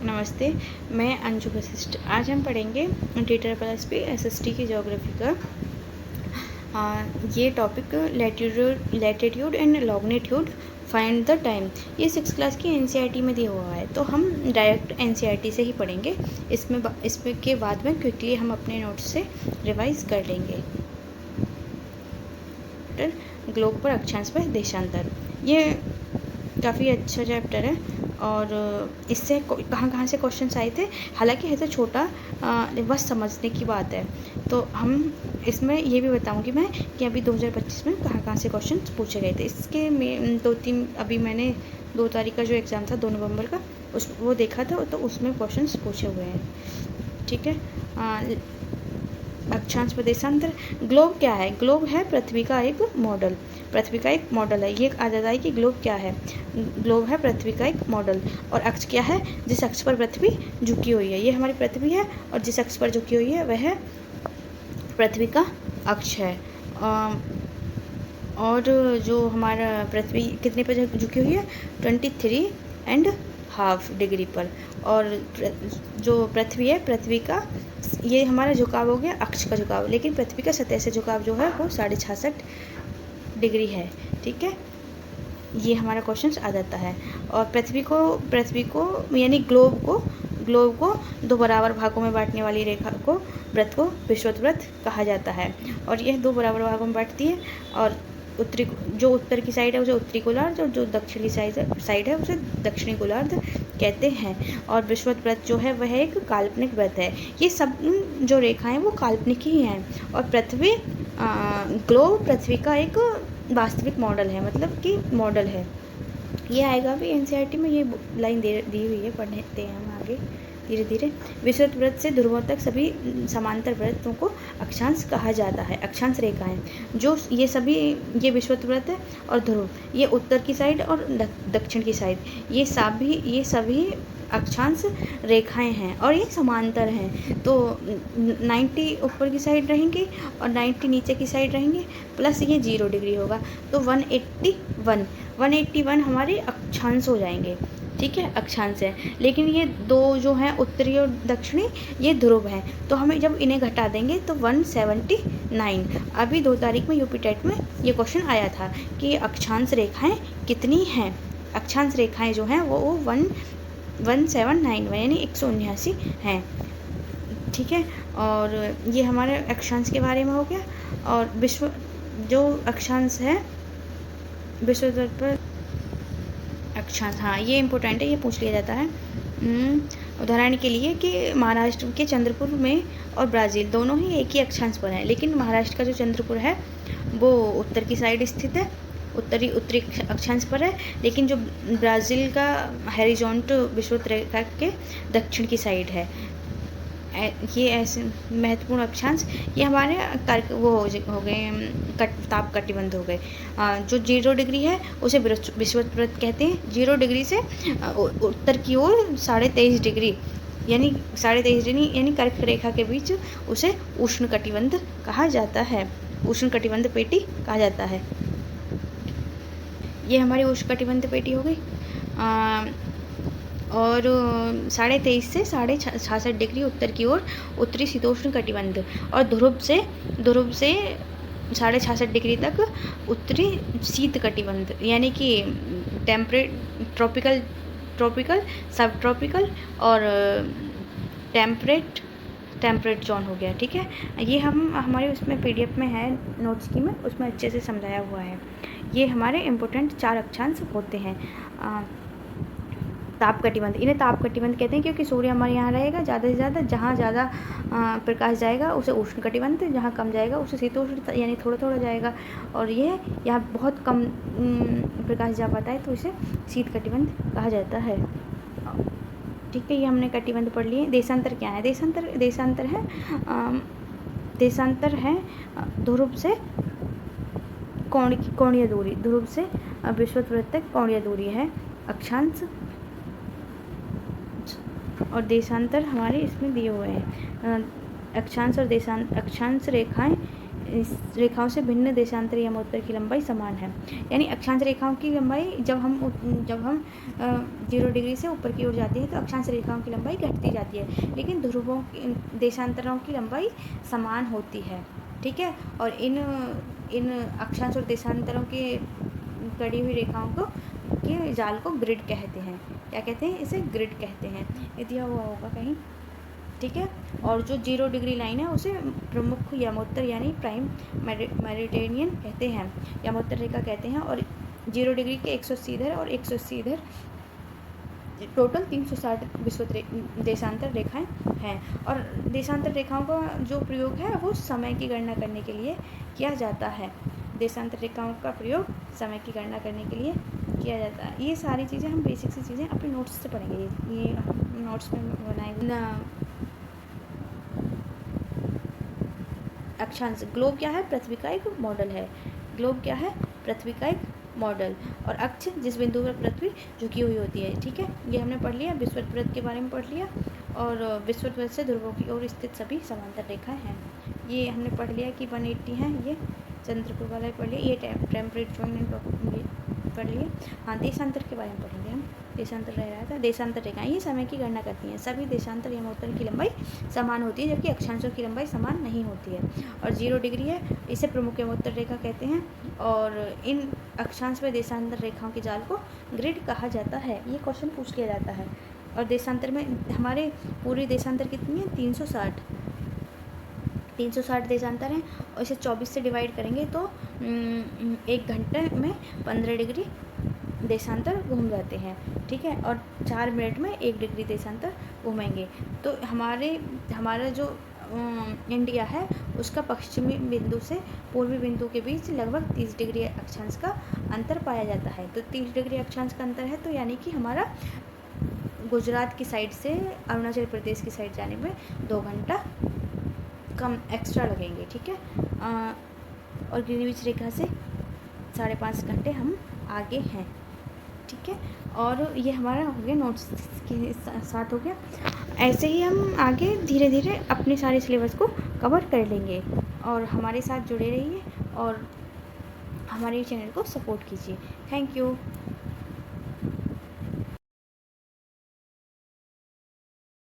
नमस्ते, मैं अंजू वशिष्ठ। आज हम पढ़ेंगे TRSS-P SST की ज्योग्राफी का ये topic latitude and longitude find the time. ये 6th क्लास की NCERT में दिया हुआ है, तो हम डायरेक्ट NCERT से ही पढ़ेंगे। इसमें के बाद में क्विकली हम अपने नोट्स से रिवाइज कर लेंगे। ग्लोब पर अक्षांश पर देशांतर, ये काफ़ी अच्छा चैप्टर है और इससे कहाँ से क्वेश्चंस आए थे। हालांकि है तो छोटा, बस समझने की बात है। तो हम इसमें ये भी बताऊंगी मैं कि अभी 2025 में कहाँ से क्वेश्चंस पूछे गए थे। इसके में 2-3 अभी मैंने 2 तारीख का जो एग्ज़ाम था 2 नवंबर का वो देखा था, तो उसमें क्वेश्चंस पूछे हुए हैं। ठीक है। अक्षांश पर देशांतर। ग्लोब क्या है? ग्लोब है पृथ्वी का एक मॉडल। पृथ्वी का एक मॉडल है। ये आ जाता है कि ग्लोब क्या है। ग्लोब है पृथ्वी का एक मॉडल। और अक्ष क्या है? जिस अक्ष पर पृथ्वी झुकी हुई है, ये हमारी पृथ्वी है, और जिस अक्ष पर झुकी हुई है वह पृथ्वी का अक्ष है। और जो हमारा पृथ्वी कितने पर झुकी हुई है? 23.5 डिग्री पर। और जो पृथ्वी है, पृथ्वी का ये हमारा झुकाव हो गया अक्ष का झुकाव, लेकिन पृथ्वी का सतह से झुकाव जो है वो 66.5 डिग्री है। ठीक है, ये हमारा क्वेश्चन आ जाता है। और पृथ्वी को यानी ग्लोब को 2 बराबर भागों में बांटने वाली रेखा को, वृत्त को विषुवत वृत्त कहा जाता है। और यह 2 बराबर भागों में बांटती है। और जो उत्तर की साइड है उसे उत्तरी गोलार्ध, और जो दक्षिणी साइड है उसे दक्षिणी गोलार्ध कहते हैं। और विषुवत वृत्त जो है वह एक काल्पनिक वृत्त है। ये सब जो रेखाएं वो काल्पनिक ही हैं। और ग्लोब पृथ्वी का एक वास्तविक मॉडल है, मतलब कि मॉडल है। ये आएगा भी NCERT में, ये लाइन दी हुई है, पढ़ते हैं हम आगे धीरे धीरे। विषुवत वृत्त से ध्रुवों तक सभी समांतर वृत्तों को अक्षांश कहा जाता है। अक्षांश रेखाएं जो ये विषुवत वृत्त है, और ध्रुव ये उत्तर की साइड और दक्षिण की साइड, ये सभी अक्षांश रेखाएं हैं और ये समांतर हैं। तो 90 ऊपर की साइड रहेंगे और 90 नीचे की साइड रहेंगे, प्लस ये 0 डिग्री होगा, तो 181 हमारे अक्षांश हो जाएंगे। ठीक है, अक्षांश है। लेकिन ये 2 जो हैं उत्तरी और दक्षिणी, ये ध्रुव हैं, तो हमें जब इन्हें घटा देंगे तो 179। अभी 2 तारीख में यूपी टेट में ये क्वेश्चन आया था कि अक्षांश रेखाएं कितनी हैं। अक्षांश रेखाएं जो हैं वो 179 यानी 179 हैं। ठीक है, और ये हमारे अक्षांश के बारे में हो गया। और जो अक्षांश है विषुवत पर अक्षांश, हाँ ये इम्पोर्टेंट है, ये पूछ लिया जाता है। उदाहरण के लिए कि महाराष्ट्र के चंद्रपुर में और ब्राज़ील दोनों ही एक ही अक्षांश पर हैं, लेकिन महाराष्ट्र का जो चंद्रपुर है वो उत्तर की साइड स्थित है, उत्तरी अक्षांश पर है। लेकिन जो ब्राज़ील का हॉरिजॉन्टल विषुवत रेखा के दक्षिण की साइड है। ये ऐसे महत्वपूर्ण अक्षांश ये हमारे वो हो गए ताप कटिबंध हो गए। जो 0 डिग्री है उसे विषुवत वृत्त कहते हैं। 0 डिग्री से उत्तर की ओर 23.5 डिग्री यानी 23.5 डिग्री यानी कर्क रेखा के बीच उसे उष्ण कटिबंध कहा जाता है, उष्ण कटिबंध पेटी कहा जाता है। ये हमारी उष्ण कटिबंध पेटी हो गई। और 23.5 से 66 डिग्री उत्तर की ओर उत्तरी शीतोष्ण कटिबंध, और ध्रुव से 66 डिग्री तक उत्तरी शीत कटिबंध, यानी कि ट्रॉपिकल सब ट्रॉपिकल और टेम्परेट जोन हो गया। ठीक है, ये हम हमारे उसमें PDF में है नोट्स की में, उसमें अच्छे से समझाया हुआ है। ये हमारे इम्पोर्टेंट 4 अक्षांश होते हैं। ताप कटिबंध, इन्हें ताप कटिबंध कहते हैं क्योंकि सूर्य हमारे यहाँ रहेगा ज़्यादा से ज़्यादा। जहाँ ज़्यादा प्रकाश जाएगा उसे उष्ण कटिबंध, जहाँ कम जाएगा उसे शीतोष्ण यानी थोड़ा जाएगा। और ये यहाँ बहुत कम प्रकाश जा पाता है तो इसे शीत कटिबंध कहा जाता है। ठीक है, ये हमने कटिबंध पढ़ लिए। देशांतर क्या है? देशांतर है ध्रुव से कोणीय दूरी, ध्रुव से विषुवत वृत्त तक कोणीय दूरी है अक्षांश। और देशांतर हमारे इसमें दिए हुए हैं। अक्षांश रेखाएं इस रेखाओं से भिन्न देशांतर यमोत्तर की लंबाई समान है। यानी अक्षांश रेखाओं की लंबाई जब हम 0 डिग्री से ऊपर की ओर जाते हैं तो अक्षांश रेखाओं की लंबाई घटती जाती है, लेकिन ध्रुवों की देशांतरों की लंबाई समान होती है। ठीक है, और इन अक्षांश और देशांतरों की कड़ी हुई रेखाओं को के जाल को ग्रिड कहते हैं। क्या कहते हैं? इसे ग्रिड कहते हैं। ये दिया हुआ होगा कहीं। ठीक है, और जो 0 डिग्री लाइन है उसे प्रमुख यमोत्तर यानी प्राइम मेडिटेरियन कहते हैं, यमोत्तर रेखा कहते हैं। और 0 डिग्री के 180 इधर और 180 इधर, टोटल 360 देशांतर रेखाएं हैं। और देशांतर रेखाओं का जो प्रयोग है वो समय की गणना करने के लिए किया जाता है। देशांतर रेखाओं का प्रयोग समय की गणना करने के लिए किया जाता है। ये सारी चीज़ें हम बेसिक सी चीज़ें अपने नोट्स से पढ़ेंगे। ये हम नोट्स में बनाएंगे ना। अक्षांश, ग्लोब क्या है? पृथ्वी का एक मॉडल है। ग्लोब क्या है? पृथ्वी का एक मॉडल। और अक्ष, जिस बिंदु पर पृथ्वी झुकी हुई होती है। ठीक है, ये हमने पढ़ लिया। विषुवत वृत्त के बारे में पढ़ लिया, और विषुवत वृत्त से ध्रुवों की ओर स्थित सभी समांतर रेखाएं हैं। ये हमने पढ़ लिया कि 180 है। ये चंद्रपुर वाला पढ़ लिया। ये टेम्परेट जॉइंट पढ़ लिए। हाँ, देशांतर के बारे में पढ़ेंगे हम। देशांतर रह रहा था। देशांतर रेखाएं ये समय की गणना करती हैं। सभी देशांतर यमोत्तर की लंबाई समान होती है, जबकि अक्षांशों की लंबाई समान नहीं होती है। और 0 डिग्री है, इसे प्रमुख यमोत्तर रेखा कहते हैं। और इन अक्षांश व देशांतर रेखाओं के जाल को ग्रिड कहा जाता है। ये क्वेश्चन पूछ लिया जाता है। और देशांतर में हमारे पूरी देशांतर कितनी है? 360 देशांतर हैं। और इसे 24 से डिवाइड करेंगे तो 1 घंटे में 15 डिग्री देशांतर घूम जाते हैं। ठीक है, और 4 मिनट में 1 डिग्री देशांतर घूमेंगे। तो हमारा जो इंडिया है उसका पश्चिमी बिंदु से पूर्वी बिंदु के बीच लगभग 30 डिग्री अक्षांश का अंतर पाया जाता है। तो 30 डिग्री अक्षांश का अंतर है, तो यानी कि हमारा गुजरात की साइड से अरुणाचल प्रदेश की साइड जाने में 2 घंटा कम एक्स्ट्रा लगेंगे। ठीक है, और ग्रीनविच रेखा से 5.5 घंटे हम आगे हैं। ठीक है, और ये हमारा हो गया नोट्स के साथ हो गया। ऐसे ही हम आगे धीरे धीरे अपने सारे सिलेबस को कवर कर लेंगे। और हमारे साथ जुड़े रहिए और हमारे चैनल को सपोर्ट कीजिए। Thank you.